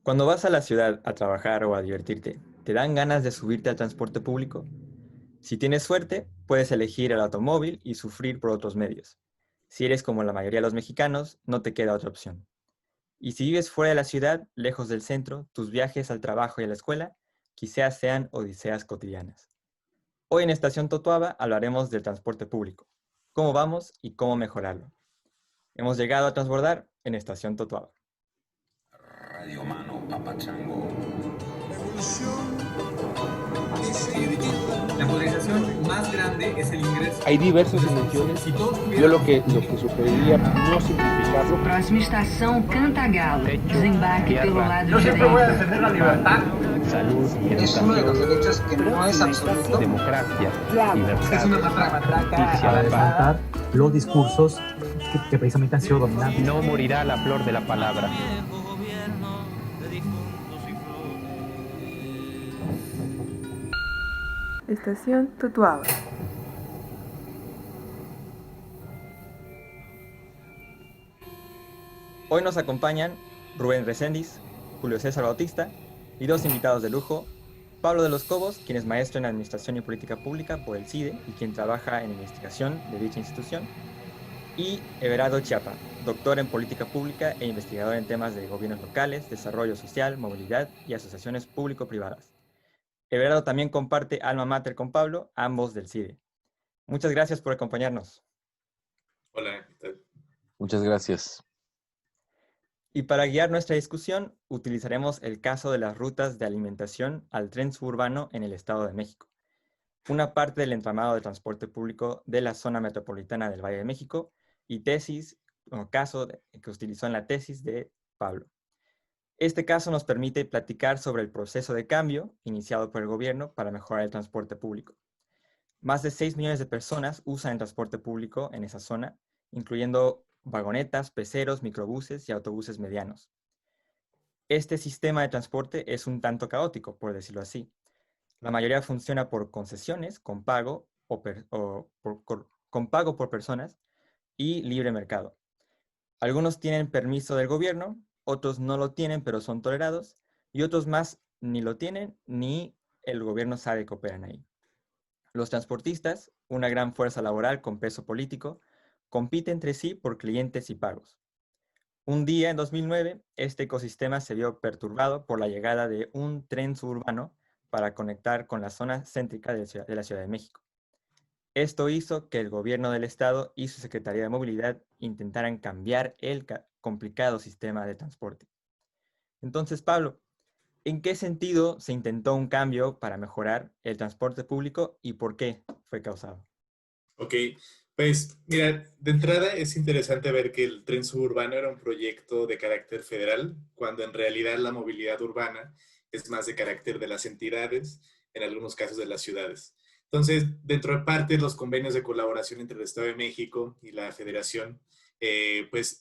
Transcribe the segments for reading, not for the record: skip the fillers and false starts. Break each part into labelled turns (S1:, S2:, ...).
S1: Cuando vas a la ciudad a trabajar o a divertirte, ¿te dan ganas de subirte al transporte público? Si tienes suerte, puedes elegir el automóvil y sufrir por otros medios. Si eres como la mayoría de los mexicanos, no te queda otra opción. Y si vives fuera de la ciudad, lejos del centro, tus viajes al trabajo y a la escuela quizás sean odiseas cotidianas. Hoy en Estación Totuaba hablaremos del transporte público, cómo vamos y cómo mejorarlo. Hemos llegado a transbordar en Estación Totuaba.
S2: Radio Mano Papachango.
S3: La polarización más grande es el ingreso.
S4: Hay diversas dimensiones. Yo lo que sugeriría no simplificarlo.
S5: Próxima estação Cantagalo. Desembarque pelo lado
S3: Yo siempre voy a
S5: direito.
S3: defender la libertad.
S4: Salud y
S6: Es uno de los derechos que no es absoluto.
S4: democracia, libertad,
S3: Es una matraca.
S4: justicia,
S7: levantar los discursos que precisamente han sido dominantes.
S4: no morirá la flor de la palabra.
S8: Estación Totuaba.
S1: Hoy nos acompañan Rubén Recendis, Julio César Bautista y dos invitados de lujo, Pablo de los Cobos, quien es maestro en Administración y Política Pública por el CIDE y quien trabaja en investigación de dicha institución, y Everardo Chiapa, doctor en Política Pública e investigador en temas de gobiernos locales, desarrollo social, movilidad y asociaciones público-privadas. Everardo también comparte alma mater con Pablo, ambos del CIDE. Muchas gracias por acompañarnos.
S9: Hola, ¿qué tal?
S10: Muchas gracias.
S1: Y para guiar nuestra discusión, utilizaremos el caso de las rutas de alimentación al tren suburbano en el Estado de México, una parte del entramado de transporte público de la zona metropolitana del Valle de México y tesis, o caso que utilizó en la tesis de Pablo. Este caso nos permite platicar sobre el proceso de cambio iniciado por el gobierno para mejorar el transporte público. Más de 6 millones de personas usan el transporte público en esa zona, incluyendo vagonetas, peceros, microbuses y autobuses medianos. Este sistema de transporte es un tanto caótico, por decirlo así. La mayoría funciona por concesiones, con pago por personas y libre mercado. Algunos tienen permiso del gobierno, otros no lo tienen pero son tolerados, y otros más ni lo tienen ni el gobierno sabe que operan ahí. Los transportistas, una gran fuerza laboral con peso político, compite entre sí por clientes y pagos. Un día, en 2009, este ecosistema se vio perturbado por la llegada de un tren suburbano para conectar con la zona céntrica de la Ciudad de México. Esto hizo que el gobierno del estado y su Secretaría de Movilidad intentaran cambiar el complicado sistema de transporte. Entonces, Pablo, ¿en qué sentido se intentó un cambio para mejorar el transporte público y por qué fue causado?
S9: Ok, pues mira, de entrada es interesante ver que el tren suburbano era un proyecto de carácter federal, cuando en realidad la movilidad urbana es más de carácter de las entidades, en algunos casos de las ciudades. Entonces, dentro de parte de los convenios de colaboración entre el Estado de México y la Federación, pues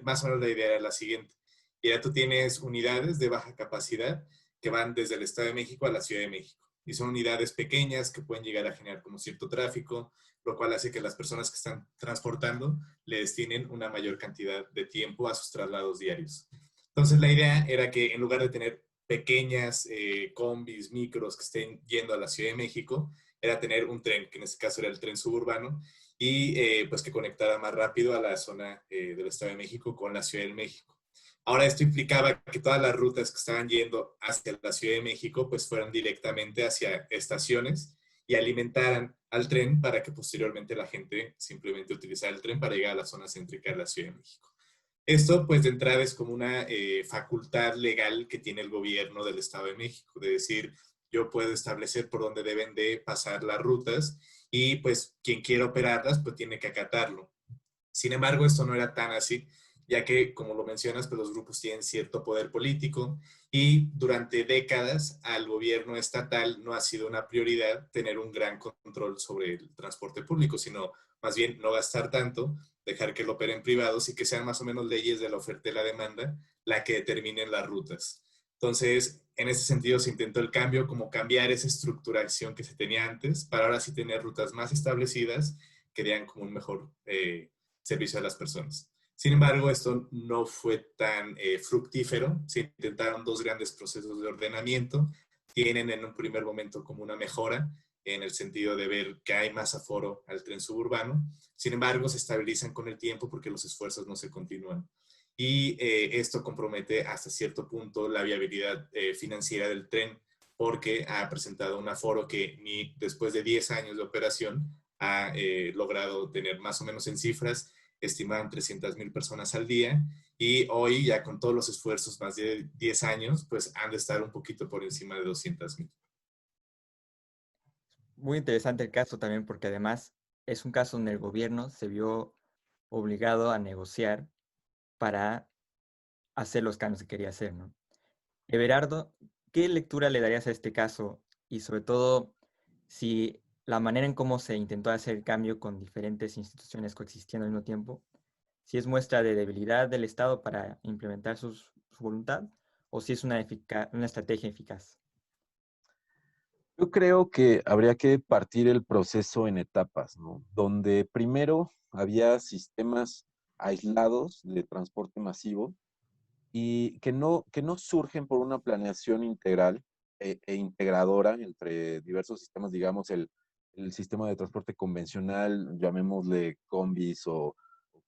S9: más o menos la idea era la siguiente. Ya tú tienes unidades de baja capacidad que van desde el Estado de México a la Ciudad de México. Y son unidades pequeñas que pueden llegar a generar como cierto tráfico, lo cual hace que las personas que están transportando le destinen una mayor cantidad de tiempo a sus traslados diarios. Entonces la idea era que en lugar de tener pequeñas combis, micros que estén yendo a la Ciudad de México, era tener un tren, que en este caso era el tren suburbano, y pues que conectara más rápido a la zona del Estado de México con la Ciudad de México. Ahora, esto implicaba que todas las rutas que estaban yendo hacia la Ciudad de México pues fueran directamente hacia estaciones y alimentaran al tren para que posteriormente la gente simplemente utilizara el tren para llegar a la zona céntrica de la Ciudad de México. Esto pues de entrada es como una facultad legal que tiene el gobierno del Estado de México, de decir, yo puedo establecer por dónde deben de pasar las rutas y pues quien quiera operarlas pues tiene que acatarlo. Sin embargo, esto no era tan así, ya que, como lo mencionas, pues los grupos tienen cierto poder político y durante décadas al gobierno estatal no ha sido una prioridad tener un gran control sobre el transporte público, sino más bien no gastar tanto, dejar que lo operen privados y que sean más o menos leyes de la oferta y la demanda la que determinen las rutas. Entonces, en ese sentido se intentó el cambio, como cambiar esa estructuración que se tenía antes para ahora sí tener rutas más establecidas que dieran como un mejor servicio a las personas. Sin embargo, esto no fue tan fructífero. Se intentaron dos grandes procesos de ordenamiento. Tienen en un primer momento como una mejora en el sentido de ver que hay más aforo al tren suburbano. Sin embargo, se estabilizan con el tiempo porque los esfuerzos no se continúan. Y esto compromete hasta cierto punto la viabilidad financiera del tren, porque ha presentado un aforo que ni después de 10 años de operación ha logrado tener más o menos en cifras, estimaban 300,000 personas al día, y hoy ya con todos los esfuerzos más de 10 años, pues han de estar un poquito por encima de 200,000.
S1: Muy interesante el caso también porque además es un caso donde el gobierno se vio obligado a negociar para hacer los cambios que quería hacer, ¿no? Everardo, ¿qué lectura le darías a este caso? Y sobre todo, si la manera en cómo se intentó hacer el cambio con diferentes instituciones coexistiendo al mismo tiempo, si es muestra de debilidad del Estado para implementar su voluntad, o si es una estrategia eficaz.
S4: Yo creo que habría que partir el proceso en etapas, ¿no? Donde primero había sistemas aislados de transporte masivo y que no surgen por una planeación integral e integradora entre diversos sistemas, digamos, el sistema de transporte convencional, llamémosle combis o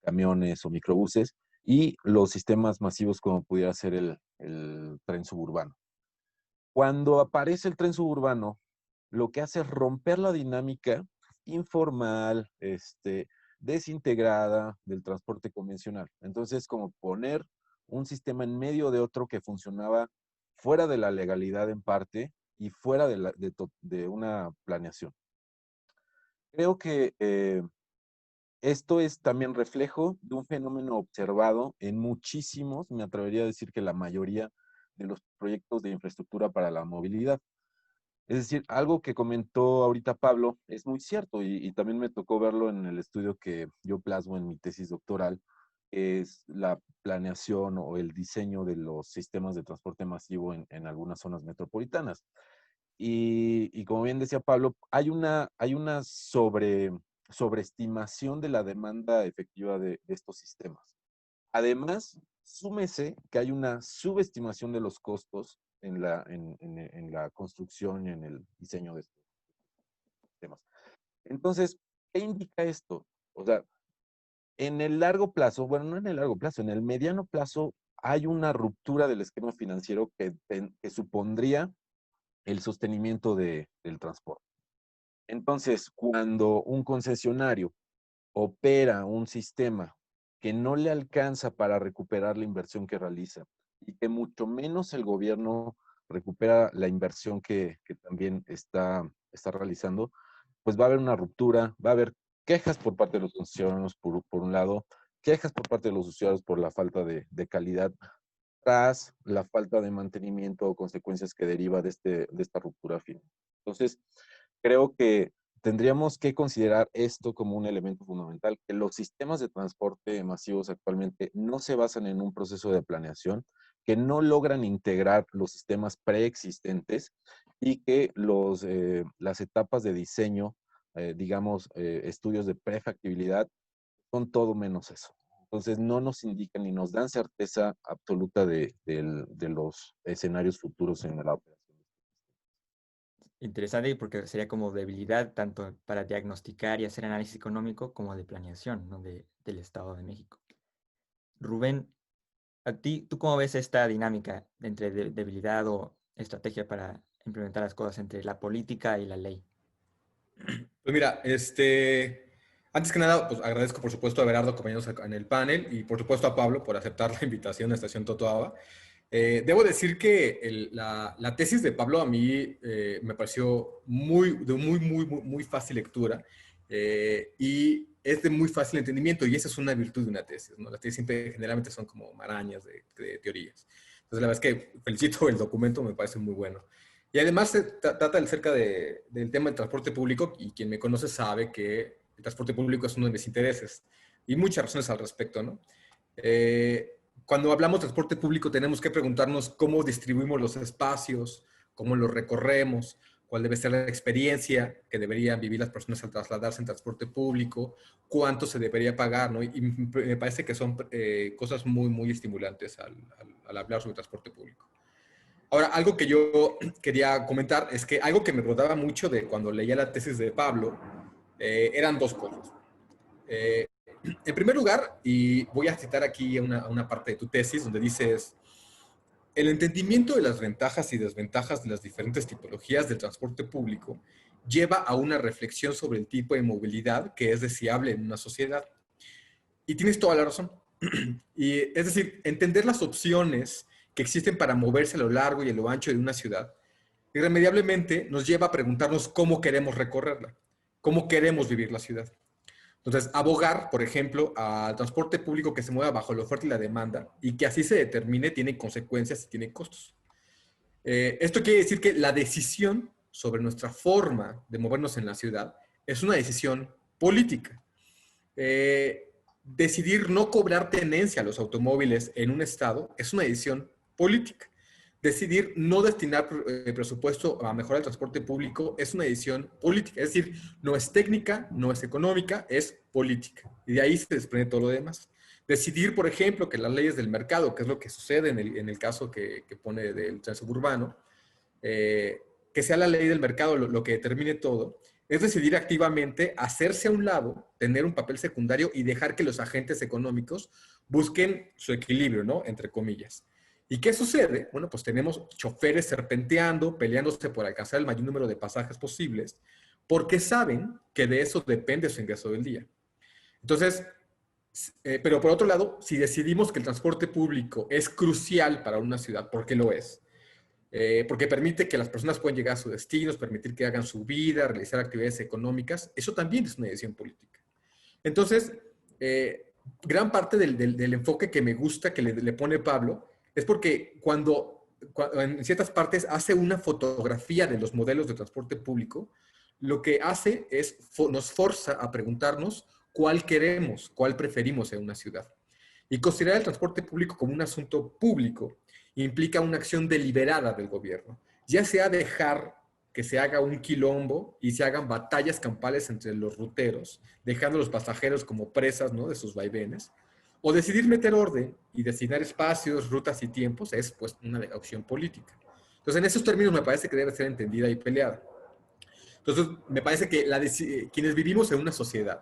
S4: camiones o microbuses, y los sistemas masivos como pudiera ser el tren suburbano. Cuando aparece el tren suburbano, lo que hace es romper la dinámica informal, desintegrada del transporte convencional. Entonces, como poner un sistema en medio de otro que funcionaba fuera de la legalidad en parte y fuera de una planeación. Creo que esto es también reflejo de un fenómeno observado en muchísimos, me atrevería a decir que la mayoría de los proyectos de infraestructura para la movilidad. Es decir, algo que comentó ahorita Pablo es muy cierto y también me tocó verlo en el estudio que yo plasmo en mi tesis doctoral, que es la planeación o el diseño de los sistemas de transporte masivo en algunas zonas metropolitanas. Y como bien decía Pablo, hay una sobreestimación de la demanda efectiva de estos sistemas. Además, súmese que hay una subestimación de los costos en la construcción y en el diseño de estos sistemas. Entonces, ¿qué indica esto? O sea, en el largo plazo, bueno, no en el largo plazo, en el mediano plazo hay una ruptura del esquema financiero que supondría el sostenimiento del transporte. Entonces, cuando un concesionario opera un sistema que no le alcanza para recuperar la inversión que realiza y que mucho menos el gobierno recupera la inversión que también está realizando, pues va a haber una ruptura, va a haber quejas por parte de los concesionarios por un lado, quejas por parte de los usuarios por la falta de calidad, tras la falta de mantenimiento o consecuencias que deriva de esta ruptura final. Entonces, creo que tendríamos que considerar esto como un elemento fundamental, que los sistemas de transporte masivos actualmente no se basan en un proceso de planeación, que no logran integrar los sistemas preexistentes y que las etapas de diseño, estudios de prefactibilidad, son todo menos eso. Entonces no nos indican ni nos dan certeza absoluta de los escenarios futuros en la operación.
S1: Interesante porque sería como debilidad tanto para diagnosticar y hacer análisis económico como de planeación, ¿no? del Estado de México. Rubén, ¿tú cómo ves esta dinámica entre debilidad o estrategia para implementar las cosas entre la política y la ley?
S3: Pues mira, antes que nada, pues agradezco por supuesto a Everardo acompañándonos en el panel y por supuesto a Pablo por aceptar la invitación a Estación Totoaba. Debo decir que la tesis de Pablo a mí me pareció de muy fácil lectura y es de muy fácil entendimiento y esa es una virtud de una tesis, ¿no? Las tesis siempre generalmente son como marañas de teorías. Entonces la verdad es que felicito el documento, me parece muy bueno. Y además se trata acerca del tema del transporte público y quien me conoce sabe que el transporte público es uno de mis intereses y muchas razones al respecto, ¿no? Cuando hablamos de transporte público tenemos que preguntarnos cómo distribuimos los espacios, cómo los recorremos, cuál debe ser la experiencia que deberían vivir las personas al trasladarse en transporte público, cuánto se debería pagar, ¿no? Y me parece que son cosas muy, muy estimulantes al hablar sobre transporte público. Ahora, algo que yo quería comentar es que algo que me rodaba mucho de cuando leía la tesis de Pablo eran dos cosas. En primer lugar, y voy a citar aquí una parte de tu tesis donde dices, el entendimiento de las ventajas y desventajas de las diferentes tipologías del transporte público lleva a una reflexión sobre el tipo de movilidad que es deseable en una sociedad. Y tienes toda la razón. Y, es decir, entender las opciones que existen para moverse a lo largo y a lo ancho de una ciudad, irremediablemente nos lleva a preguntarnos cómo queremos recorrerla, cómo queremos vivir la ciudad. Entonces, abogar, por ejemplo, al transporte público que se mueva bajo la oferta y la demanda y que así se determine tiene consecuencias y tiene costos. Esto quiere decir que la decisión sobre nuestra forma de movernos en la ciudad es una decisión política. Decidir no cobrar tenencia a los automóviles en un estado es una decisión política. Decidir no destinar presupuesto a mejorar el transporte público es una decisión política. Es decir, no es técnica, no es económica, es política. Y de ahí se desprende todo lo demás. Decidir, por ejemplo, que las leyes del mercado, que es lo que sucede en el caso que pone del tren suburbano, que sea la ley del mercado lo que determine todo, es decidir activamente hacerse a un lado, tener un papel secundario y dejar que los agentes económicos busquen su equilibrio, ¿no? Entre comillas. ¿Y qué sucede? Bueno, pues tenemos choferes serpenteando, peleándose por alcanzar el mayor número de pasajes posibles, porque saben que de eso depende su ingreso del día. Entonces, pero por otro lado, si decidimos que el transporte público es crucial para una ciudad, porque lo es, porque permite que las personas puedan llegar a sus destinos, permitir que hagan su vida, realizar actividades económicas, eso también es una decisión política. Entonces, gran parte del enfoque que me gusta que le pone Pablo es porque cuando en ciertas partes hace una fotografía de los modelos de transporte público, lo que hace es nos forza a preguntarnos cuál queremos, cuál preferimos en una ciudad. Y considerar el transporte público como un asunto público implica una acción deliberada del gobierno, ya sea dejar que se haga un quilombo y se hagan batallas campales entre los ruteros, dejando a los pasajeros como presas, ¿no?, de sus vaivenes, o decidir meter orden y designar espacios, rutas y tiempos es pues una opción política. Entonces, en esos términos me parece que debe ser entendida y peleada. Entonces, me parece que quienes vivimos en una sociedad,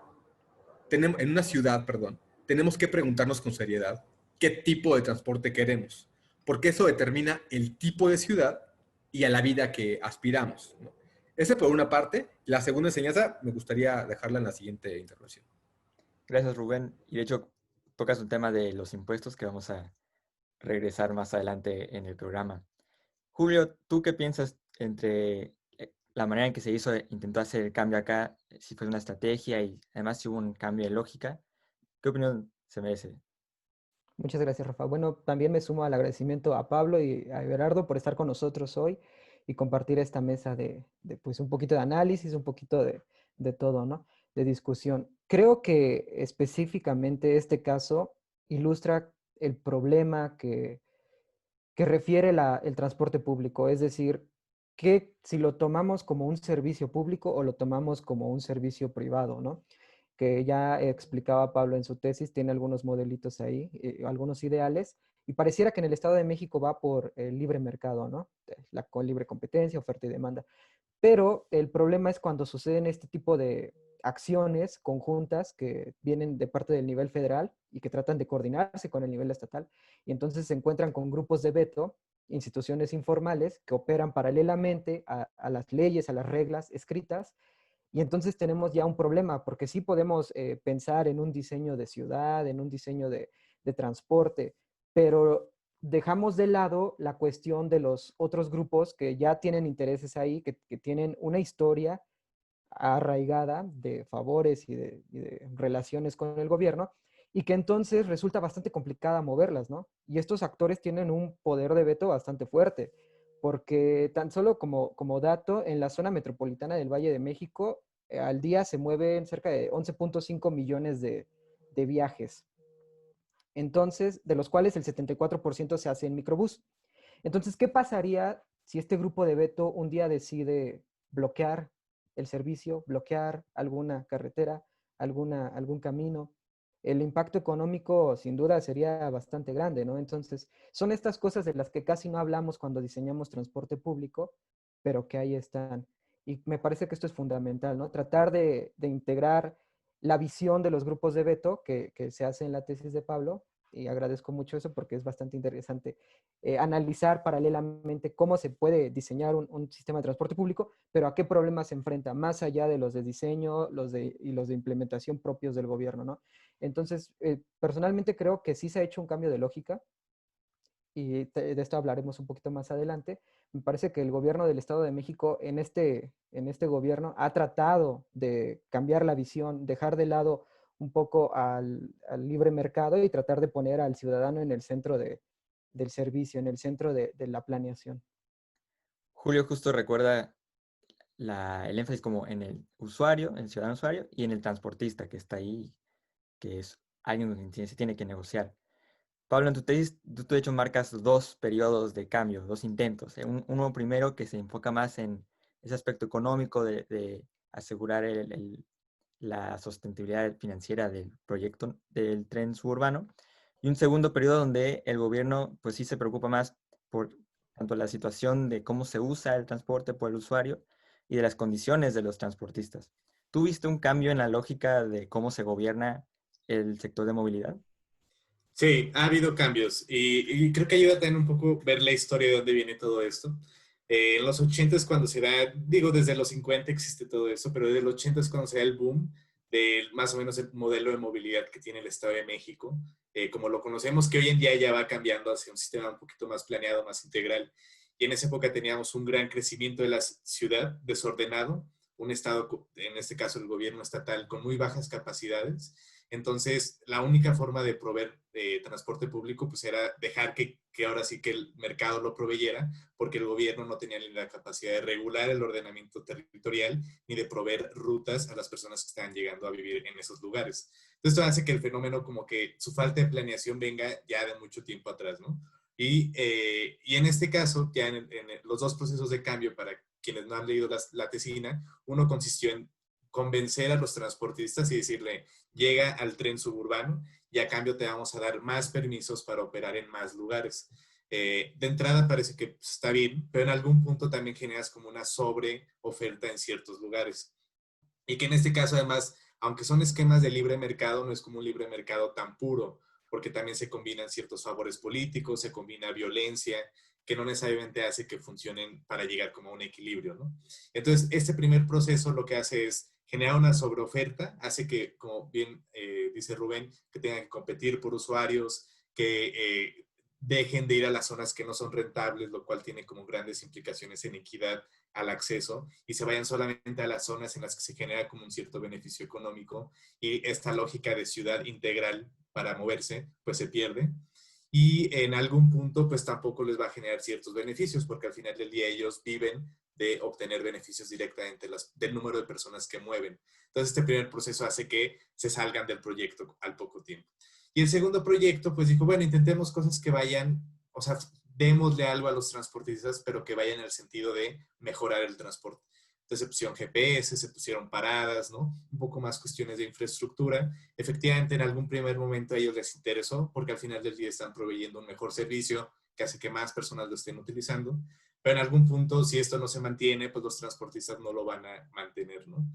S3: en una ciudad, perdón, tenemos que preguntarnos con seriedad qué tipo de transporte queremos, porque eso determina el tipo de ciudad y a la vida que aspiramos, ¿no? Ese por una parte. La segunda enseñanza me gustaría dejarla en la siguiente intervención.
S1: Gracias, Rubén. Y de hecho, tocas un tema de los impuestos que vamos a regresar más adelante en el programa. Julio, ¿tú qué piensas entre la manera en que intentó hacer el cambio acá, si fue una estrategia y además si hubo un cambio de lógica? ¿Qué opinión se merece?
S10: Muchas gracias, Rafa. Bueno, también me sumo al agradecimiento a Pablo y a Everardo por estar con nosotros hoy y compartir esta mesa de pues un poquito de análisis, un poquito de todo, ¿no? De discusión. Creo que específicamente este caso ilustra el problema que refiere el transporte público, es decir, que si lo tomamos como un servicio público o lo tomamos como un servicio privado, ¿no? Que ya explicaba Pablo en su tesis, tiene algunos modelitos ahí, algunos ideales, y pareciera que en el Estado de México va por el libre mercado, ¿no? Con libre competencia, oferta y demanda. Pero el problema es cuando suceden este tipo de acciones conjuntas que vienen de parte del nivel federal y que tratan de coordinarse con el nivel estatal, y entonces se encuentran con grupos de veto, instituciones informales que operan paralelamente a las leyes, a las reglas escritas, y entonces tenemos ya un problema, porque sí podemos pensar en un diseño de ciudad, en un diseño de transporte, pero dejamos de lado la cuestión de los otros grupos que ya tienen intereses ahí, que tienen una historia arraigada de favores y de relaciones con el gobierno, y que entonces resulta bastante complicada moverlas, ¿no? Y estos actores tienen un poder de veto bastante fuerte, porque tan solo como dato, en la zona metropolitana del Valle de México, al día se mueven cerca de 11.5 millones de viajes. Entonces, de los cuales el 74% se hace en microbús. Entonces, ¿qué pasaría si este grupo de veto un día decide bloquear el servicio, bloquear alguna carretera, algún camino. El impacto económico sin duda sería bastante grande, ¿no? Entonces, son estas cosas de las que casi no hablamos cuando diseñamos transporte público, pero que ahí están. Y me parece que esto es fundamental, ¿no? Tratar de integrar la visión de los grupos de veto que se hace en la tesis de Pablo, y agradezco mucho eso porque es bastante interesante analizar paralelamente cómo se puede diseñar un sistema de transporte público, pero a qué problemas se enfrenta, más allá de los de diseño y los de implementación propios del gobierno, ¿no? Entonces, personalmente creo que sí se ha hecho un cambio de lógica, y de esto hablaremos un poquito más adelante. Me parece que el gobierno del Estado de México en este gobierno ha tratado de cambiar la visión, dejar de lado un poco al libre mercado y tratar de poner al ciudadano en el centro del servicio, en el centro de la planeación.
S1: Julio justo recuerda el énfasis como en el usuario, en el ciudadano usuario, y en el transportista que está ahí, que es alguien con quien se tiene que negociar. Pablo, en tu tesis, tú de hecho marcas dos periodos de cambio, dos intentos. Uno primero que se enfoca más en ese aspecto económico de asegurar la sostenibilidad financiera del proyecto del tren suburbano. Y un segundo periodo donde el gobierno pues sí se preocupa más por tanto la situación de cómo se usa el transporte por el usuario y de las condiciones de los transportistas. ¿Tú viste un cambio en la lógica de cómo se gobierna el sector de movilidad?
S9: Sí, ha habido cambios y creo que ayuda también un poco ver la historia de dónde viene todo esto. En los 80 es cuando se da, digo, desde los 50 existe todo eso, pero desde los 80 es cuando se da el boom de más o menos el modelo de movilidad que tiene el Estado de México, como lo conocemos, que hoy en día ya va cambiando hacia un sistema un poquito más planeado, más integral. Y en esa época teníamos un gran crecimiento de la ciudad, desordenado, un Estado, en este caso el gobierno estatal, con muy bajas capacidades. Entonces, la única forma de proveer transporte público pues era dejar que ahora sí que el mercado lo proveyera, porque el gobierno no tenía ni la capacidad de regular el ordenamiento territorial ni de proveer rutas a las personas que estaban llegando a vivir en esos lugares. Entonces, esto hace que el fenómeno como que su falta de planeación venga ya de mucho tiempo atrás, ¿no? Y en este caso, ya en los dos procesos de cambio, para quienes no han leído la tesina, uno consistió en convencer a los transportistas y decirle, llega al tren suburbano y a cambio te vamos a dar más permisos para operar en más lugares. De entrada parece que está bien, pero en algún punto también generas como una sobreoferta en ciertos lugares. Y que en este caso además, aunque son esquemas de libre mercado, no es como un libre mercado tan puro, porque también se combinan ciertos favores políticos, se combina violencia, que no necesariamente hace que funcionen para llegar como a un equilibrio, ¿no? Entonces, este primer proceso lo que hace es generar una sobreoferta, hace que, como bien dice Rubén, que tengan que competir por usuarios, que dejen de ir a las zonas que no son rentables, lo cual tiene como grandes implicaciones en equidad al acceso, y se vayan solamente a las zonas en las que se genera como un cierto beneficio económico, y esta lógica de ciudad integral para moverse, pues se pierde. Y en algún punto, pues tampoco les va a generar ciertos beneficios, porque al final del día ellos viven de obtener beneficios directamente del número de personas que mueven. Entonces, este primer proceso hace que se salgan del proyecto al poco tiempo. Y el segundo proyecto, pues dijo, bueno, intentemos cosas que vayan, o sea, démosle algo a los transportistas, pero que vayan en el sentido de mejorar el transporte. Entonces se pusieron GPS, se pusieron paradas, ¿no? Un poco más cuestiones de infraestructura. Efectivamente, en algún primer momento a ellos les interesó, porque al final del día están proveyendo un mejor servicio que hace que más personas lo estén utilizando. Pero en algún punto, si esto no se mantiene, pues los transportistas no lo van a mantener, ¿no?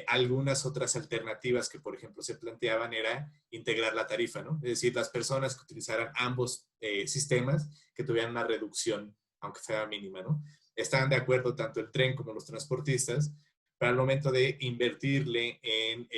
S9: Algunas otras alternativas que, por ejemplo, se planteaban era integrar la tarifa, ¿no? Es decir, las personas que utilizaran ambos sistemas, que tuvieran una reducción, aunque sea mínima, ¿no? Estaban de acuerdo tanto el tren como los transportistas, para el momento de invertirle en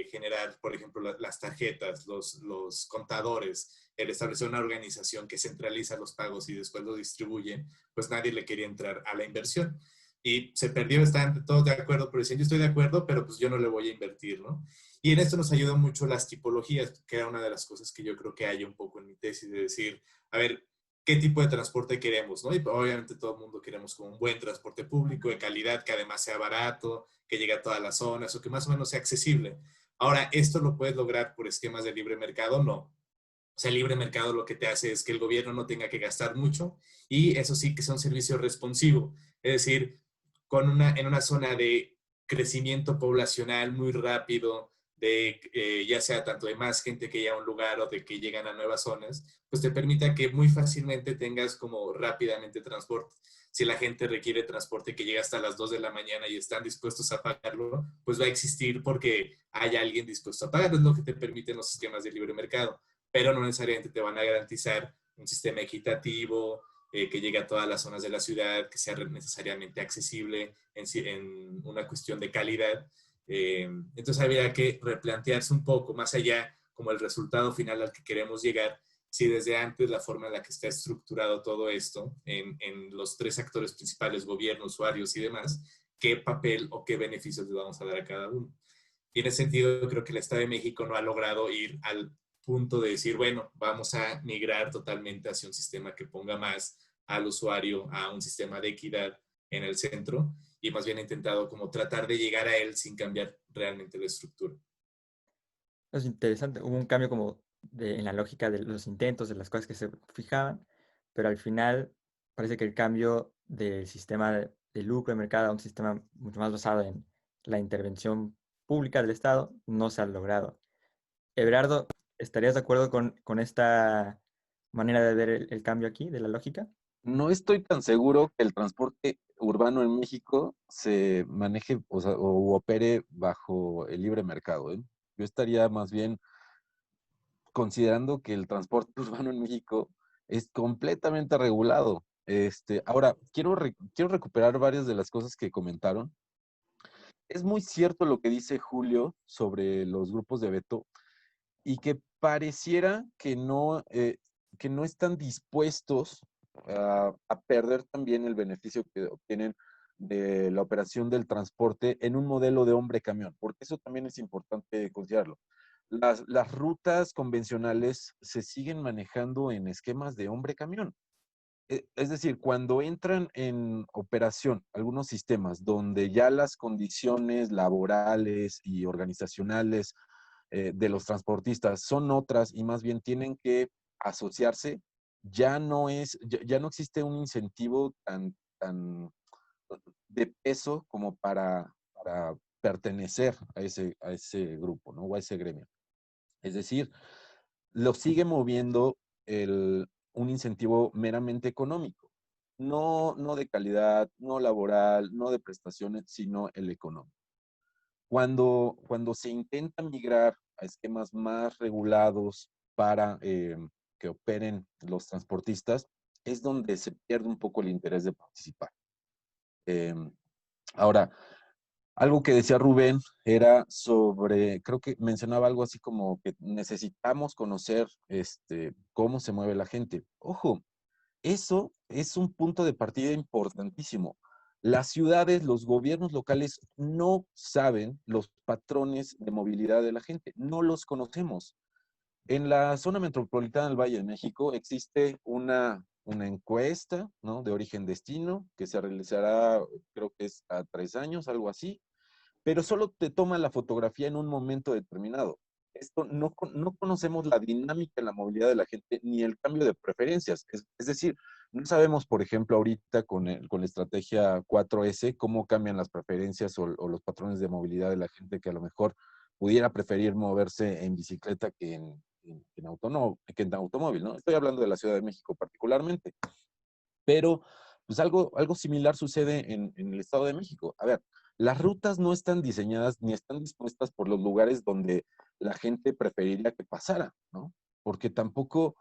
S9: generar, por ejemplo, las tarjetas, los contadores, el establecer una organización que centraliza los pagos y después los distribuye, pues nadie le quería entrar a la inversión. Y se perdió, estaban todos de acuerdo, pero decían, yo estoy de acuerdo, pero pues yo no le voy a invertir, ¿no? Y en esto nos ayudan mucho las tipologías, que era una de las cosas que yo creo que hay un poco en mi tesis, de decir, a ver, ¿qué tipo de transporte queremos, no? Y obviamente todo el mundo queremos como un buen transporte público, de calidad, que además sea barato, que llegue a todas las zonas, o que más o menos sea accesible. Ahora, ¿esto lo puedes lograr por esquemas de libre mercado? No. O sea, el libre mercado lo que te hace es que el gobierno no tenga que gastar mucho, y eso sí, que sea un servicio responsivo. Es decir, en una zona de crecimiento poblacional muy rápido, ya sea tanto de más gente que llega a un lugar o de que llegan a nuevas zonas, pues te permita que muy fácilmente tengas como rápidamente transporte. Si la gente requiere transporte que llega hasta las 2 de la mañana y están dispuestos a pagarlo, pues va a existir porque hay alguien dispuesto a pagarlo. Es lo que te permiten los esquemas de libre mercado, pero no necesariamente te van a garantizar un sistema equitativo, que llegue a todas las zonas de la ciudad, que sea necesariamente accesible en una cuestión de calidad. Entonces habría que replantearse un poco más allá como el resultado final al que queremos llegar, si desde antes la forma en la que está estructurado todo esto, en los tres actores principales, gobierno, usuarios y demás, qué papel o qué beneficios le vamos a dar a cada uno. Y en ese sentido, creo que el Estado de México no ha logrado ir al punto de decir, bueno, vamos a migrar totalmente hacia un sistema que ponga más al usuario, a un sistema de equidad en el centro, y más bien ha intentado como tratar de llegar a él sin cambiar realmente la estructura.
S1: Es interesante, hubo un cambio como en la lógica de los intentos, de las cosas que se fijaban, pero al final parece que el cambio del sistema de lucro de mercado a un sistema mucho más basado en la intervención pública del Estado no se ha logrado. Everardo, ¿estarías de acuerdo con esta manera de ver el cambio aquí, de la lógica?
S4: No estoy tan seguro que el transporte urbano en México se maneje o opere bajo el libre mercado, ¿eh? Yo estaría más bien considerando que el transporte urbano en México es completamente regulado. Ahora, quiero recuperar varias de las cosas que comentaron. Es muy cierto lo que dice Julio sobre los grupos de veto y que pareciera que no están dispuestos a perder también el beneficio que obtienen de la operación del transporte en un modelo de hombre-camión, porque eso también es importante considerarlo. Las rutas convencionales se siguen manejando en esquemas de hombre-camión. Es decir, cuando entran en operación algunos sistemas donde ya las condiciones laborales y organizacionales de los transportistas son otras y más bien tienen que asociarse, ya no existe un incentivo tan de peso como para pertenecer a ese grupo, ¿no? O a ese gremio. Es decir, lo sigue moviendo un incentivo meramente económico. No de calidad, no laboral, no de prestaciones, sino el económico. Cuando se intenta migrar a esquemas más regulados para que operen los transportistas, es donde se pierde un poco el interés de participar. Ahora, algo que decía Rubén era creo que mencionaba algo así como que necesitamos conocer cómo se mueve la gente. Ojo, eso es un punto de partida importantísimo. Las ciudades, los gobiernos locales no saben los patrones de movilidad de la gente, no los conocemos. En la zona metropolitana del Valle de México existe una encuesta, ¿no?, de origen-destino que se realizará, creo que es a 3 años, algo así, pero solo te toma la fotografía en un momento determinado. No conocemos la dinámica en la movilidad de la gente ni el cambio de preferencias. Es decir, no sabemos, por ejemplo, ahorita con la estrategia 4S, cómo cambian las preferencias o los patrones de movilidad de la gente que a lo mejor pudiera preferir moverse en bicicleta que en automóvil, ¿no? Estoy hablando de la Ciudad de México particularmente. Pero, pues algo similar sucede en el Estado de México. A ver, las rutas no están diseñadas ni están dispuestas por los lugares donde la gente preferiría que pasara, ¿no? Porque tampoco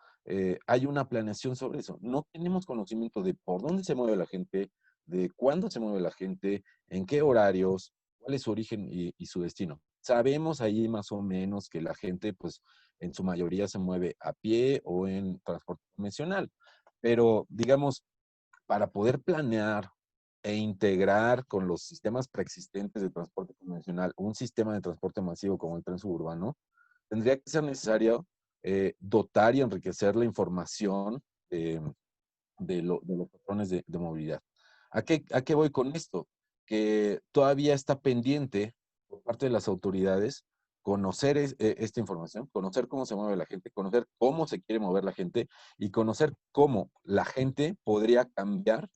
S4: hay una planeación sobre eso. No tenemos conocimiento de por dónde se mueve la gente, de cuándo se mueve la gente, en qué horarios, cuál es su origen y su destino. Sabemos ahí más o menos que la gente, pues, en su mayoría se mueve a pie o en transporte convencional. Pero, digamos, para poder planear e integrar con los sistemas preexistentes de transporte convencional un sistema de transporte masivo como el tren suburbano, tendría que ser necesario dotar y enriquecer la información de los patrones de movilidad. ¿A qué voy con esto? Que todavía está pendiente por parte de las autoridades conocer esta información, conocer cómo se mueve la gente, conocer cómo se quiere mover la gente y conocer cómo la gente podría cambiar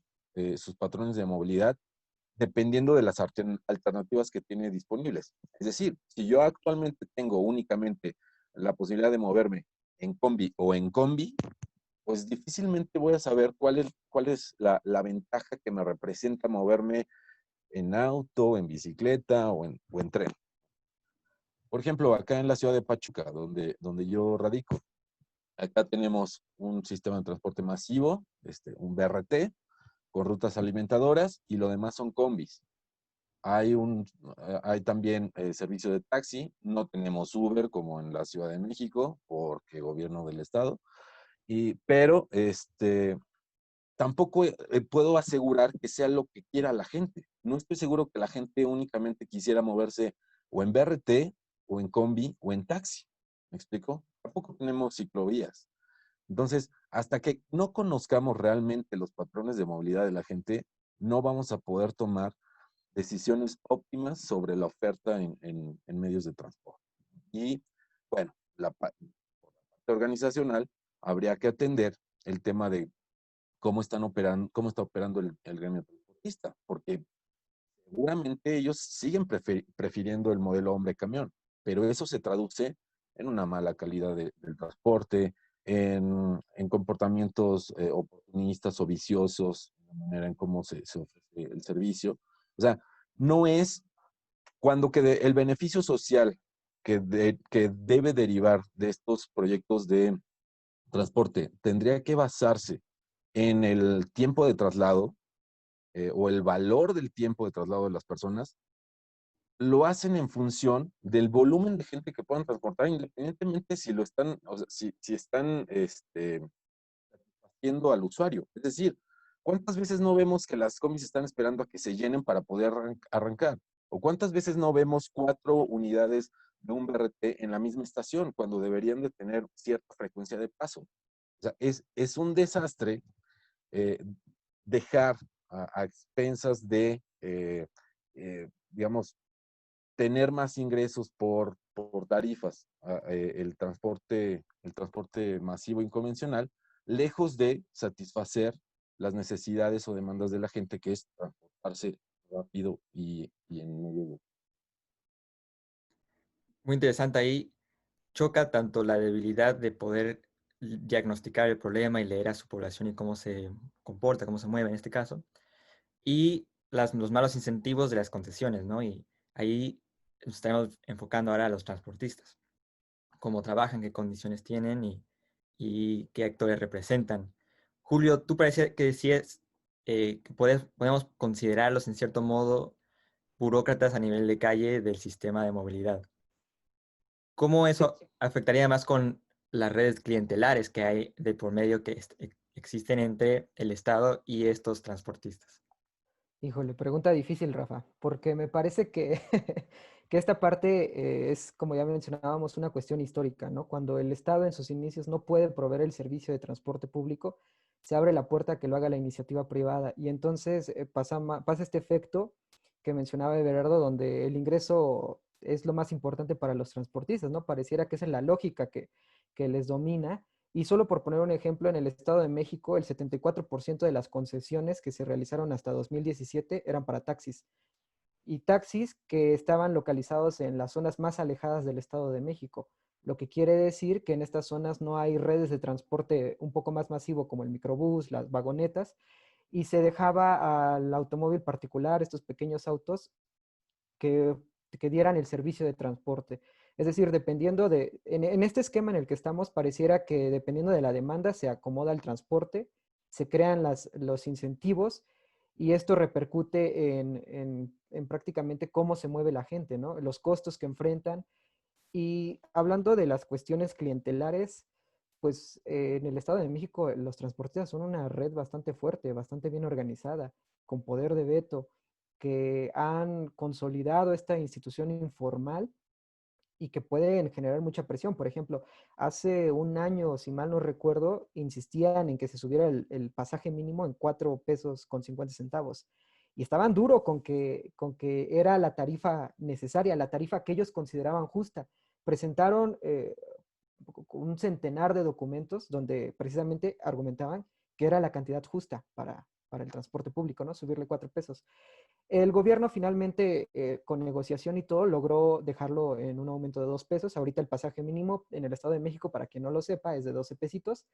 S4: sus patrones de movilidad dependiendo de las alternativas que tiene disponibles. Es decir, si yo actualmente tengo únicamente la posibilidad de moverme en combi o en combi, pues difícilmente voy a saber cuál es la ventaja que me representa moverme en auto, en bicicleta o en tren. Por ejemplo, acá en la ciudad de Pachuca, donde yo radico, acá tenemos un sistema de transporte masivo, un BRT, con rutas alimentadoras, y lo demás son combis. Hay también servicio de taxi, no tenemos Uber como en la Ciudad de México, porque gobierno del estado, pero tampoco puedo asegurar que sea lo que quiera la gente. No estoy seguro que la gente únicamente quisiera moverse o en BRT, o en combi, o en taxi. ¿Me explico? Tampoco tenemos ciclovías. Entonces, hasta que no conozcamos realmente los patrones de movilidad de la gente, no vamos a poder tomar decisiones óptimas sobre la oferta en medios de transporte. Y bueno, por la parte organizacional, habría que atender el tema de cómo está operando el gremio transportista, porque seguramente ellos siguen prefiriendo el modelo hombre-camión, pero eso se traduce en una mala calidad del transporte, en comportamientos oportunistas o viciosos, en la manera en cómo se ofrece el servicio. O sea, no es cuando el beneficio social que debe derivar de estos proyectos de transporte tendría que basarse en el tiempo de traslado o el valor del tiempo de traslado de las personas, lo hacen en función del volumen de gente que puedan transportar, independientemente si lo están, o sea, si están satisfaciendo al usuario. Es decir, ¿cuántas veces no vemos que las combis están esperando a que se llenen para poder arrancar? ¿O cuántas veces no vemos 4 unidades de un BRT en la misma estación cuando deberían de tener cierta frecuencia de paso? O sea, es un desastre eh, dejar a expensas de, digamos, tener más ingresos por tarifas, el transporte masivo inconvencional, lejos de satisfacer las necesidades o demandas de la gente, que es transportarse rápido y en medio de...
S1: Muy interesante ahí. Choca tanto la debilidad de poder diagnosticar el problema y leer a su población y cómo se comporta, cómo se mueve en este caso, y los malos incentivos de las concesiones, ¿no? Y ahí nos estamos enfocando ahora a los transportistas, cómo trabajan, qué condiciones tienen y qué actores representan. Julio, tú parece que decías que podemos considerarlos en cierto modo burócratas a nivel de calle del sistema de movilidad. ¿Cómo
S10: Sí,
S1: eso afectaría más con las redes clientelares que hay de por medio que existen entre el Estado y estos transportistas?
S10: híjole, pregunta difícil, Rafa, porque me parece que, que esta parte es, como ya mencionábamos, una cuestión histórica, ¿no? Cuando el Estado en sus inicios no puede proveer el servicio de transporte público, se abre la puerta a que lo haga la iniciativa privada y entonces pasa este efecto que mencionaba Everardo, donde el ingreso es lo más importante para los transportistas, ¿no? Pareciera que esa es la lógica que les domina. Y solo por poner un ejemplo, en el Estado de México, el 74% de las concesiones que se realizaron hasta 2017 eran para taxis. Y taxis que estaban localizados en las zonas más alejadas del Estado de México. Lo que quiere decir que en estas zonas no hay redes de transporte un poco más masivo como el microbús, las vagonetas, y se dejaba al automóvil particular, estos pequeños autos, que, que dieran el servicio de transporte. Es decir, dependiendo en este esquema en el que estamos, pareciera que dependiendo de la demanda se acomoda el transporte, se crean los incentivos y esto repercute en prácticamente cómo se mueve la gente, ¿no? Los costos que enfrentan. Y hablando de las cuestiones clientelares, pues en el Estado de México los transportistas son una red bastante fuerte, bastante bien organizada, con poder de veto, que han consolidado esta institución informal y que pueden generar mucha presión. Por ejemplo, hace un año, si mal no recuerdo, insistían en que se subiera el pasaje mínimo en 4 pesos con 50 centavos. Y estaban duro con que era la tarifa necesaria, la tarifa que ellos consideraban justa. Presentaron un centenar de documentos donde precisamente argumentaban que era la cantidad justa para el transporte público, ¿no? Subirle 4 pesos. El gobierno finalmente, con negociación y todo, logró dejarlo en un aumento de 2 pesos. Ahorita el pasaje mínimo en el Estado de México, para quien no lo sepa, es de 12 pesitos.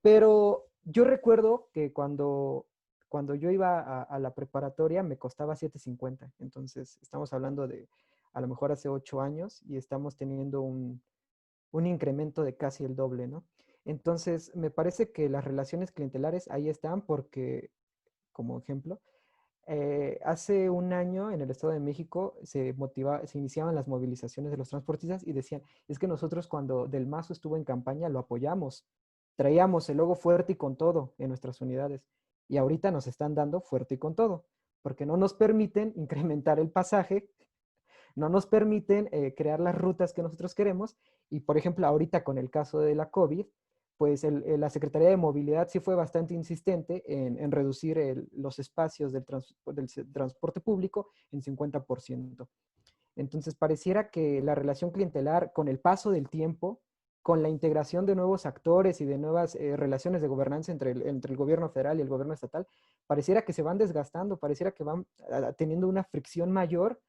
S10: Pero yo recuerdo que cuando yo iba a la preparatoria me costaba 7.50. Entonces, estamos hablando de a lo mejor hace 8 años y estamos teniendo un incremento de casi el doble, ¿no? Entonces, me parece que las relaciones clientelares ahí están porque, como ejemplo, hace un año en el Estado de México se iniciaban las movilizaciones de los transportistas y decían, es que nosotros cuando Del Mazo estuvo en campaña lo apoyamos, traíamos el logo fuerte y con todo en nuestras unidades y ahorita nos están dando fuerte y con todo, porque no nos permiten incrementar el pasaje, no nos permiten crear las rutas que nosotros queremos y, por ejemplo, ahorita con el caso de la COVID, pues la Secretaría de Movilidad sí fue bastante insistente en reducir los espacios del transporte público en 50%. Entonces, pareciera que la relación clientelar, con el paso del tiempo, con la integración de nuevos actores y de nuevas relaciones de gobernanza entre el gobierno federal y el gobierno estatal, pareciera que se van desgastando, pareciera que van teniendo una fricción mayor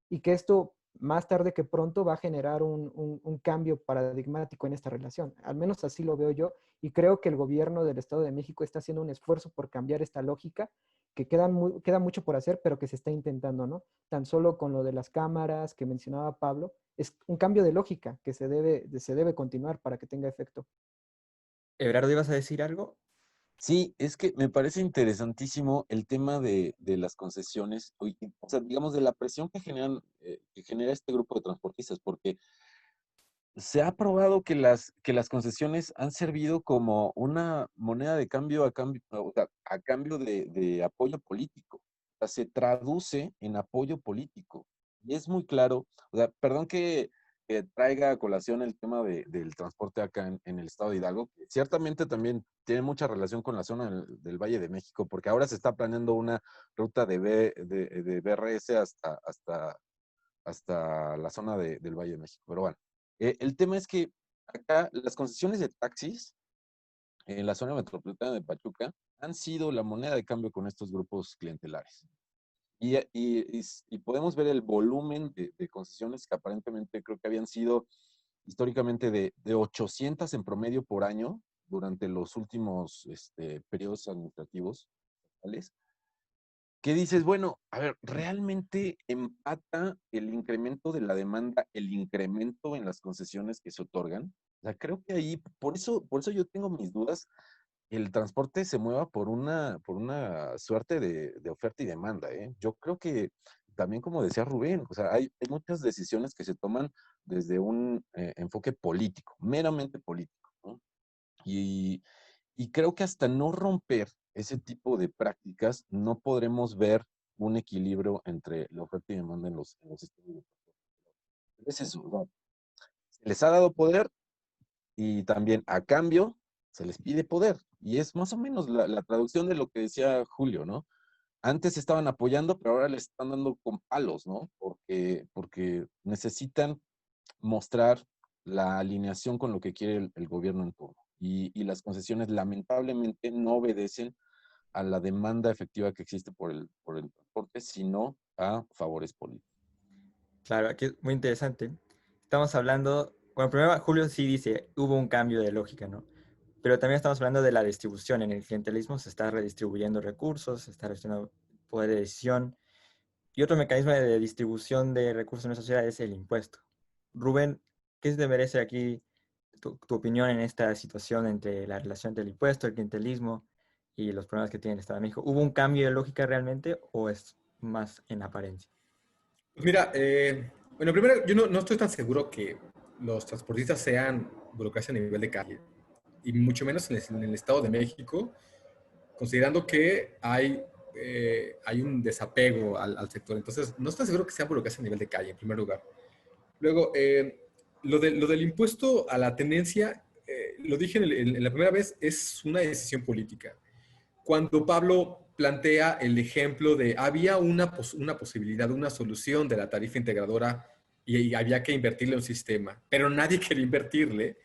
S10: y que esto más tarde que pronto va a generar un cambio paradigmático en esta relación. Al menos así lo veo yo y creo que el gobierno del Estado de México está haciendo un esfuerzo por cambiar esta lógica, que queda mucho por hacer, pero que se está intentando, ¿no? Tan solo con lo de las cámaras que mencionaba Pablo, es un cambio de lógica que se debe continuar para que tenga efecto.
S1: Everardo, ¿ibas a decir algo?
S4: Sí, es que me parece interesantísimo el tema de las concesiones, o sea, digamos, de la presión que genera este grupo de transportistas, porque se ha probado que las concesiones han servido como una moneda de cambio o sea, a cambio de apoyo político. O sea, se traduce en apoyo político. Y es muy claro, o sea, perdón que traiga a colación el tema del transporte acá en el estado de Hidalgo, que ciertamente también tiene mucha relación con la zona del Valle de México, porque ahora se está planeando una ruta de BRS hasta la zona del Valle de México. Pero bueno, el tema es que acá las concesiones de taxis en la zona metropolitana de Pachuca han sido la moneda de cambio con estos grupos clientelares. Y podemos ver el volumen de concesiones que aparentemente creo que habían sido históricamente de 800 en promedio por año durante los últimos periodos administrativos, ¿vale? ¿Qué dices? Bueno, a ver, ¿realmente empata el incremento de la demanda, el incremento en las concesiones que se otorgan? O sea, creo que ahí, por eso yo tengo mis dudas, el transporte se mueva por una suerte de oferta y demanda, ¿eh? Yo creo que también, como decía Rubén, o sea, hay muchas decisiones que se toman desde un enfoque político, meramente político, ¿no? Y, y creo que hasta no romper ese tipo de prácticas, no podremos ver un equilibrio entre la oferta y demanda en los sistemas de transporte. Es eso, ¿no? Se les ha dado poder y también a cambio se les pide poder. Y es más o menos la traducción de lo que decía Julio, ¿no? Antes estaban apoyando, pero ahora les están dando con palos, ¿no? Porque necesitan mostrar la alineación con lo que quiere el gobierno en turno. Y las concesiones lamentablemente no obedecen a la demanda efectiva que existe por el transporte, sino a favores políticos.
S1: Claro, aquí es muy interesante. Estamos hablando, bueno, primero Julio sí dice, hubo un cambio de lógica, ¿no? Pero también estamos hablando de la distribución. En el clientelismo se está redistribuyendo recursos, se está redistribuyendo poder de decisión. Y otro mecanismo de distribución de recursos en la sociedad es el impuesto. Rubén, ¿qué te merece aquí tu opinión en esta situación entre la relación del impuesto, el clientelismo y los problemas que tiene el Estado de México? ¿Hubo un cambio de lógica realmente o es más en apariencia?
S3: Pues mira, bueno, primero, yo no estoy tan seguro que los transportistas sean burocracia a nivel de calle, y mucho menos en el Estado de México, considerando que hay un desapego al sector. Entonces, no estoy seguro que sea burocracia a nivel de calle, en primer lugar. Luego, lo del impuesto a la tenencia, lo dije en la primera vez, es una decisión política. Cuando Pablo plantea el ejemplo de había una posibilidad, una solución de la tarifa integradora y había que invertirle un sistema, pero nadie quería invertirle,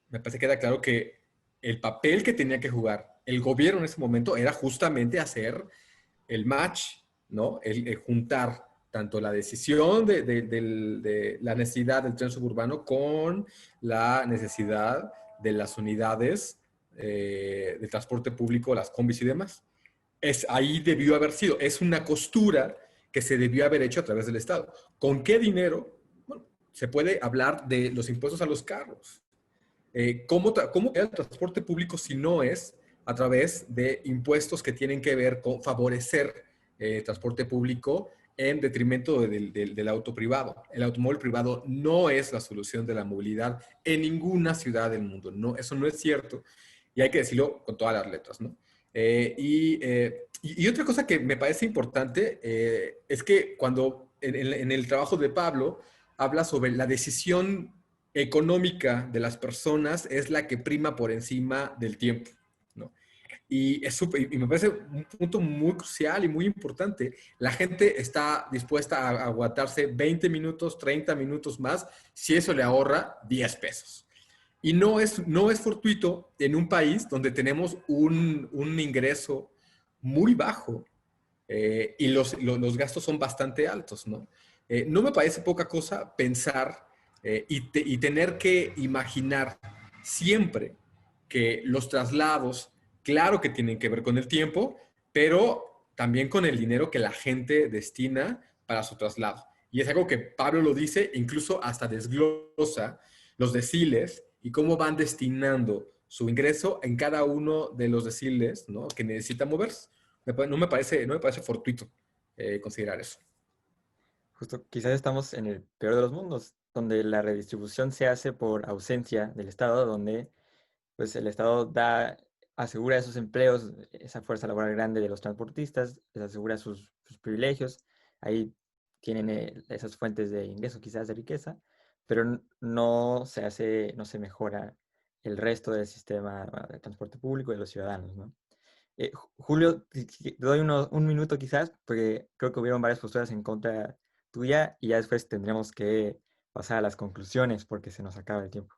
S3: me parece que queda claro que el papel que tenía que jugar el gobierno en ese momento era justamente hacer el match, ¿no? El juntar tanto la decisión de la necesidad del tren suburbano con la necesidad de las unidades de transporte público, las combis y demás. Ahí debió haber sido. Es una costura que se debió haber hecho a través del Estado. ¿Con qué dinero? Bueno, se puede hablar de los impuestos a los carros. ¿Cómo el transporte público si no es a través de impuestos que tienen que ver con favorecer transporte público en detrimento del auto privado? El automóvil privado no es la solución de la movilidad en ninguna ciudad del mundo. No, eso no es cierto. Y hay que decirlo con todas las letras, ¿no? Y otra cosa que me parece importante es que cuando en el trabajo de Pablo habla sobre la decisión económica de las personas es la que prima por encima del tiempo, ¿no? Y me parece un punto muy crucial y muy importante. La gente está dispuesta a aguantarse 20 minutos, 30 minutos más, si eso le ahorra 10 pesos. Y no es fortuito en un país donde tenemos un ingreso muy bajo y los gastos son bastante altos, ¿no? No me parece poca cosa pensar y tener que imaginar siempre que los traslados, claro que tienen que ver con el tiempo, pero también con el dinero que la gente destina para su traslado. Y es algo que Pablo lo dice, incluso hasta desglosa los deciles y cómo van destinando su ingreso en cada uno de los deciles, ¿no?, que necesita moverse. No me parece fortuito considerar eso.
S1: Justo, quizás estamos en el peor de los mundos, donde la redistribución se hace por ausencia del Estado, donde pues el Estado asegura esos empleos, esa fuerza laboral grande de los transportistas, les asegura sus privilegios, ahí tienen esas fuentes de ingreso, quizás de riqueza, pero no se mejora el resto del sistema de transporte público de los ciudadanos, ¿no? Julio, te doy un minuto quizás, porque creo que hubieron varias posturas en contra tuya y ya después tendremos que pasar a las conclusiones porque se nos acaba el tiempo.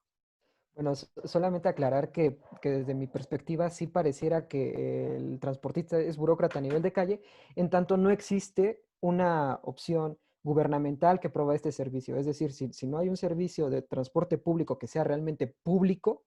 S10: Bueno, solamente aclarar que desde mi perspectiva sí pareciera que el transportista es burócrata a nivel de calle, en tanto no existe una opción gubernamental que provea este servicio. Es decir, si no hay un servicio de transporte público que sea realmente público,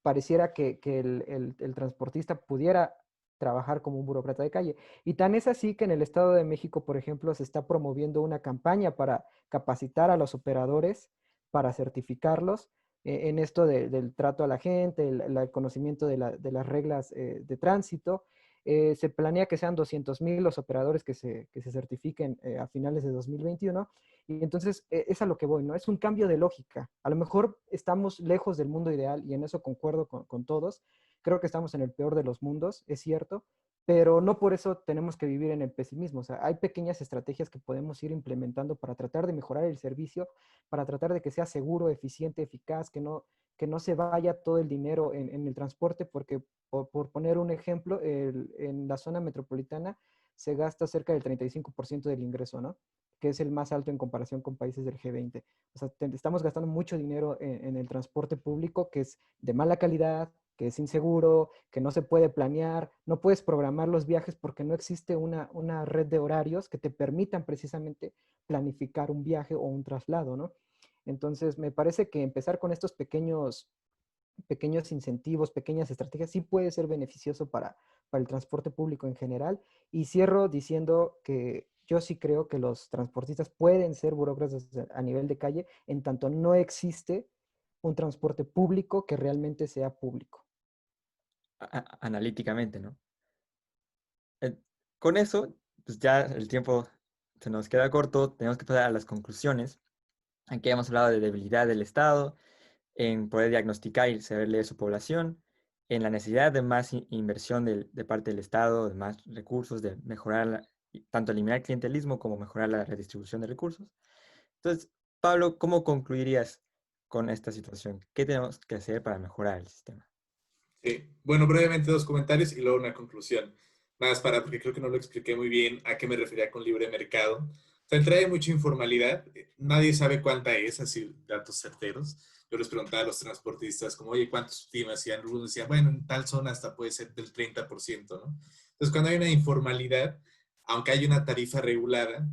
S10: pareciera que el transportista pudiera trabajar como un burócrata de calle. Y tan es así que en el Estado de México, por ejemplo, se está promoviendo una campaña para capacitar a los operadores, para certificarlos en esto del trato a la gente, el conocimiento de las reglas de tránsito. Se planea que sean 200,000 los operadores que se certifiquen a finales de 2021. Y entonces es a lo que voy, ¿no? Es un cambio de lógica. A lo mejor estamos lejos del mundo ideal y en eso concuerdo con todos. Creo que estamos en el peor de los mundos, es cierto, pero no por eso tenemos que vivir en el pesimismo. O sea, hay pequeñas estrategias que podemos ir implementando para tratar de mejorar el servicio, para tratar de que sea seguro, eficiente, eficaz, que no se vaya todo el dinero en el transporte, porque por poner un ejemplo, en la zona metropolitana se gasta cerca del 35% del ingreso, ¿no?, que es el más alto en comparación con países del G20. O sea, estamos gastando mucho dinero en el transporte público, que es de mala calidad, que es inseguro, que no se puede planear, no puedes programar los viajes porque no existe una red de horarios que te permitan precisamente planificar un viaje o un traslado, ¿no? Entonces, me parece que empezar con estos pequeños incentivos, pequeñas estrategias, sí puede ser beneficioso para el transporte público en general. Y cierro diciendo que yo sí creo que los transportistas pueden ser burócratas a nivel de calle, en tanto no existe un transporte público que realmente sea público.
S1: Analíticamente, ¿no? Con eso, pues ya el tiempo se nos queda corto, tenemos que pasar a las conclusiones. Aquí hemos hablado de debilidad del Estado, en poder diagnosticar y saber leer su población, en la necesidad de más inversión de parte del Estado, de más recursos, de mejorar, tanto eliminar el clientelismo como mejorar la redistribución de recursos. Entonces, Pablo, ¿cómo concluirías con esta situación? ¿Qué tenemos que hacer para mejorar el sistema?
S9: Sí. Bueno, brevemente 2 comentarios y luego una conclusión. Nada más porque creo que no lo expliqué muy bien a qué me refería con libre mercado. O sea, trae mucha informalidad, nadie sabe cuánta es, así datos certeros. yo les preguntaba a los transportistas como, oye, ¿cuántos estimas? Y algunos decían, bueno, en tal zona hasta puede ser del 30%, ¿no? Entonces, cuando hay una informalidad, aunque hay una tarifa regulada,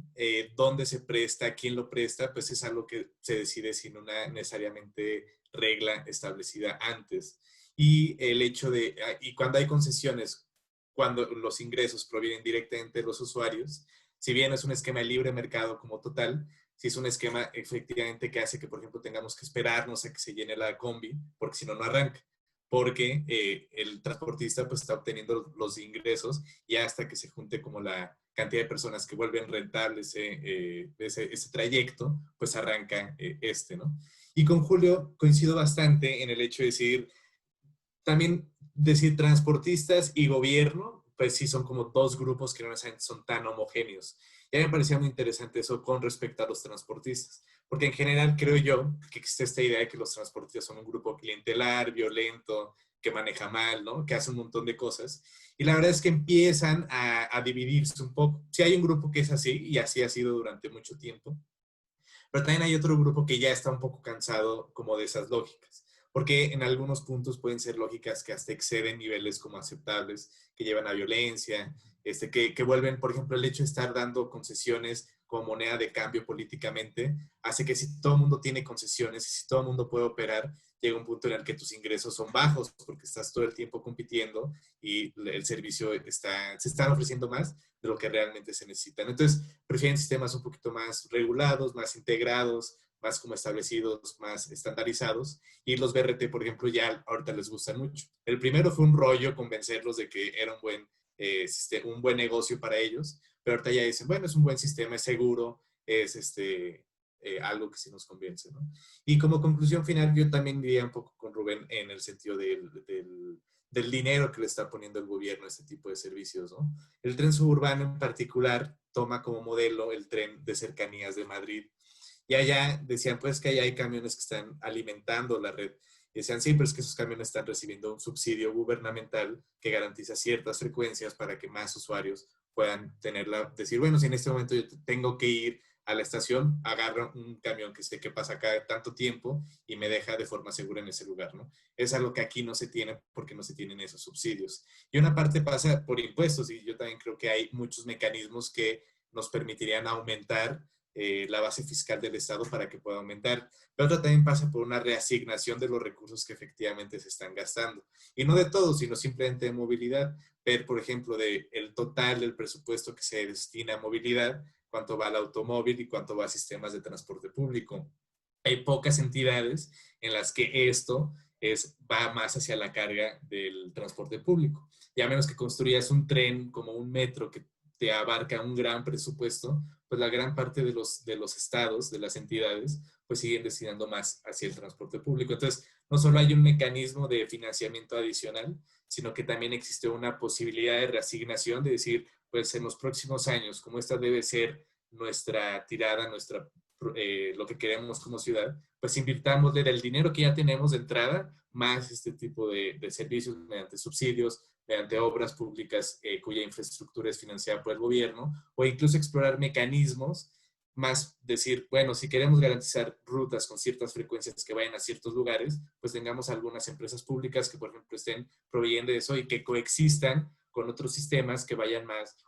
S9: dónde se presta, quién lo presta, pues es algo que se decide sin una necesariamente regla establecida antes. Y el hecho de, y cuando hay concesiones, cuando los ingresos provienen directamente de los usuarios, si bien es un esquema de libre mercado como total, si es un esquema efectivamente que hace que, por ejemplo, tengamos que esperarnos a que se llene la combi, porque si no, no arranca. Porque el transportista pues está obteniendo los ingresos y hasta que se junte como la cantidad de personas que vuelven rentable ese trayecto, pues arranca ¿no? Y con Julio coincido bastante en el hecho de decir, también decir transportistas y gobierno, pues sí son como dos grupos que no necesariamente son tan homogéneos. Y a mí me parecía muy interesante eso con respecto a los transportistas, porque en general creo yo que existe esta idea de que los transportistas son un grupo clientelar, violento, que maneja mal, ¿no? Que hace un montón de cosas. Y la verdad es que empiezan a dividirse un poco. Sí hay un grupo que es así, y así ha sido durante mucho tiempo, pero también hay otro grupo que ya está un poco cansado como de esas lógicas, porque en algunos puntos pueden ser lógicas que hasta exceden niveles como aceptables, que llevan a violencia, que vuelven, por ejemplo, el hecho de estar dando concesiones como moneda de cambio políticamente, hace que si todo el mundo tiene concesiones y si todo el mundo puede operar, llega un punto en el que tus ingresos son bajos porque estás todo el tiempo compitiendo y el servicio se está ofreciendo más de lo que realmente se necesitan. Entonces, prefieren sistemas un poquito más regulados, más integrados, más como establecidos, más estandarizados. Y los BRT, por ejemplo, ya ahorita les gustan mucho. El primero fue un rollo convencerlos de que era un buen negocio para ellos, pero ahorita ya dicen, bueno, es un buen sistema, es seguro, es algo que sí nos convence, ¿no? Y como conclusión final, yo también diría un poco con Rubén en el sentido del dinero que le está poniendo el gobierno a este tipo de servicios, ¿no? El tren suburbano en particular toma como modelo el tren de cercanías de Madrid. Y allá decían, pues que allá hay camiones que están alimentando la red. Y decían, sí, pero es que esos camiones están recibiendo un subsidio gubernamental que garantiza ciertas frecuencias para que más usuarios puedan decir, bueno, si en este momento yo tengo que ir a la estación, agarro un camión que sé que pasa cada tanto tiempo y me deja de forma segura en ese lugar, ¿no? Es algo que aquí no se tiene porque no se tienen esos subsidios. Y una parte pasa por impuestos y yo también creo que hay muchos mecanismos que nos permitirían aumentar la base fiscal del Estado para que pueda aumentar. Pero otra también pasa por una reasignación de los recursos que efectivamente se están gastando. Y no de todo, sino simplemente de movilidad. Ver, por ejemplo, el total del presupuesto que se destina a movilidad, cuánto va al automóvil y cuánto va a sistemas de transporte público. Hay pocas entidades en las que esto va más hacia la carga del transporte público. Y a menos que construyas un tren como un metro que te abarca un gran presupuesto, pues la gran parte de los estados, de las entidades, pues siguen destinando más hacia el transporte público. Entonces, no solo hay un mecanismo de financiamiento adicional, sino que también existe una posibilidad de reasignación, de decir, pues en los próximos años, como esta debe ser nuestra tirada, lo que queremos como ciudad, pues invirtámosle del dinero que ya tenemos de entrada, más este tipo de servicios mediante subsidios, mediante obras públicas cuya infraestructura es financiada por el gobierno, o incluso explorar mecanismos, más decir, bueno, si queremos garantizar rutas con ciertas frecuencias que vayan a ciertos lugares, pues tengamos algunas empresas públicas que, por ejemplo, estén proveyendo eso y que coexistan con otros sistemas que vayan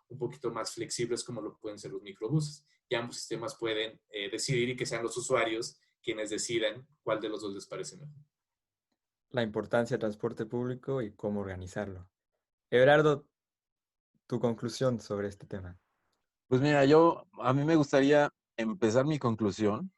S9: un poquito más flexibles, como lo pueden ser los microbuses. Y ambos sistemas pueden decidir y que sean los usuarios quienes decidan cuál de los dos les parece mejor.
S1: La importancia del transporte público y cómo organizarlo. Everardo, tu conclusión sobre este tema.
S4: Pues mira, a mí me gustaría empezar mi conclusión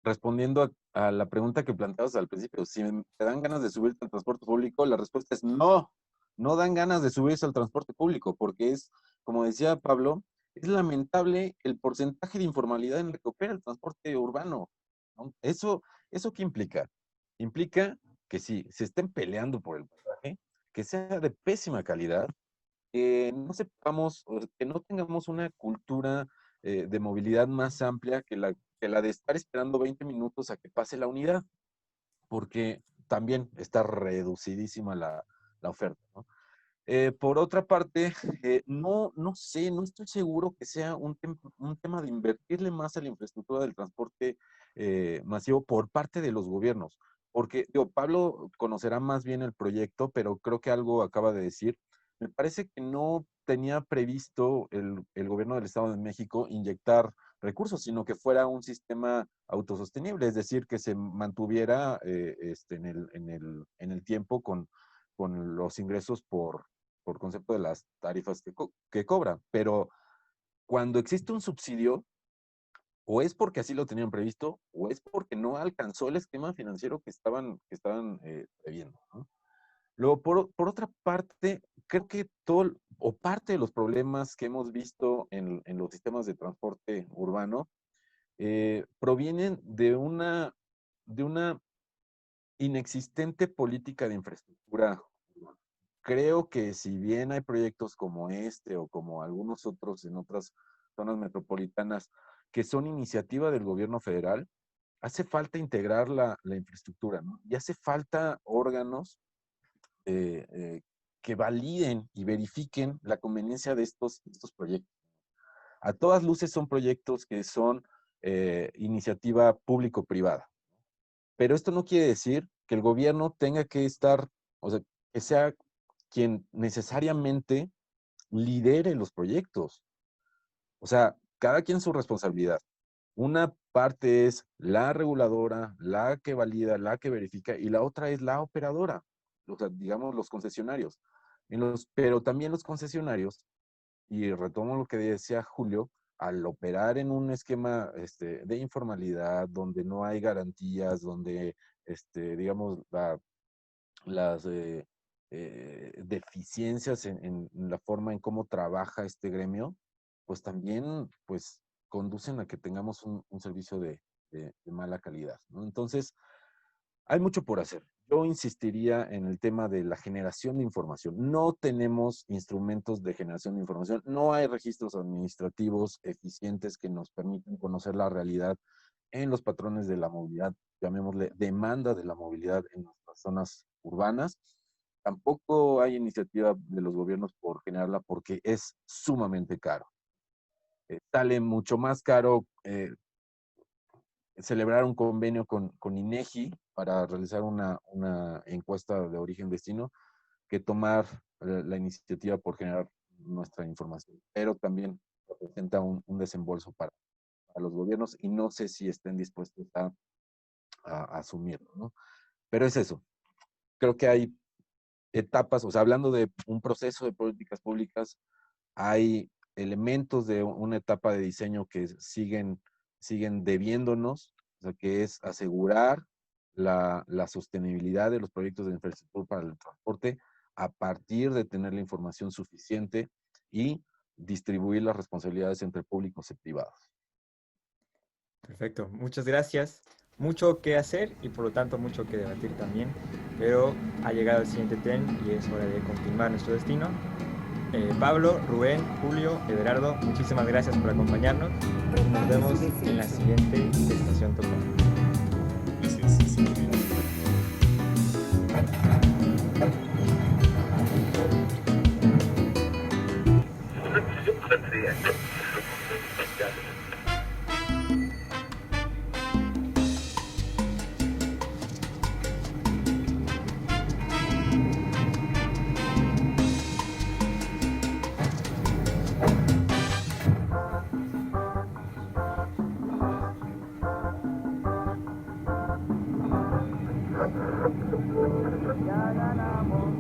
S4: respondiendo a la pregunta que planteabas al principio. Si te dan ganas de subirte al transporte público, la respuesta es no. No dan ganas de subirse al transporte público, porque es, como decía Pablo, es lamentable el porcentaje de informalidad en el que opera el transporte urbano, ¿no? ¿Eso qué implica? Implica que sí, se estén peleando por el pasaje, que sea de pésima calidad, que no sepamos, que no tengamos una cultura de movilidad más amplia que la de estar esperando 20 minutos a que pase la unidad, porque también está reducidísima la oferta, ¿no? Por otra parte, no sé, no estoy seguro que sea un tema de invertirle más a la infraestructura del transporte masivo por parte de los gobiernos. porque digo, Pablo conocerá más bien el proyecto, pero creo que algo acaba de decir. Me parece que no tenía previsto el gobierno del Estado de México inyectar recursos, sino que fuera un sistema autosostenible, es decir, que se mantuviera en el tiempo con los ingresos por concepto de las tarifas que cobra. Pero cuando existe un subsidio, o es porque así lo tenían previsto, o es porque no alcanzó el esquema financiero que estaban previendo, ¿no? Luego, por otra parte, creo que todo o parte de los problemas que hemos visto en los sistemas de transporte urbano provienen de una inexistente política de infraestructura urbana. Creo que si bien hay proyectos como este o como algunos otros en otras zonas metropolitanas que son iniciativa del gobierno federal, hace falta integrar la infraestructura, ¿no? Y hace falta órganos que validen y verifiquen la conveniencia de estos proyectos. A todas luces son proyectos que son iniciativa público-privada. Pero esto no quiere decir que el gobierno tenga que estar, o sea, que sea quien necesariamente lidere los proyectos. O sea, cada quien su responsabilidad. Una parte es la reguladora, la que valida, la que verifica, y la otra es la operadora, o sea, digamos los concesionarios. Pero también los concesionarios, y retomo lo que decía Julio, al operar en un esquema de informalidad, donde no hay garantías, donde, digamos, las deficiencias en la forma en cómo trabaja este gremio, pues también pues, conducen a que tengamos un servicio de mala calidad, ¿no? Entonces, hay mucho por hacer. Yo insistiría en el tema de la generación de información. No tenemos instrumentos de generación de información, no hay registros administrativos eficientes que nos permitan conocer la realidad en los patrones de la movilidad, llamémosle demanda de la movilidad en nuestras zonas urbanas. Tampoco hay iniciativa de los gobiernos por generarla porque es sumamente caro. Sale mucho más caro celebrar un convenio con INEGI para realizar una encuesta de origen-destino que tomar la iniciativa por generar nuestra información. Pero también representa un desembolso para los gobiernos y no sé si estén dispuestos a asumirlo, ¿no? Pero es eso. Creo que hay etapas, o sea, hablando de un proceso de políticas públicas, hay elementos de una etapa de diseño que siguen debiéndonos, o sea, que es asegurar la sostenibilidad de los proyectos de infraestructura para el transporte a partir de tener la información suficiente y distribuir las responsabilidades entre públicos y privados.
S1: Perfecto, muchas gracias. Mucho que hacer y por lo tanto mucho que debatir también, pero ha llegado el siguiente tren y es hora de continuar nuestro destino. Pablo, Rubén, Julio, Everardo, muchísimas gracias por acompañarnos. Nos vemos en la siguiente estación Topo.
S11: Ya ganamos,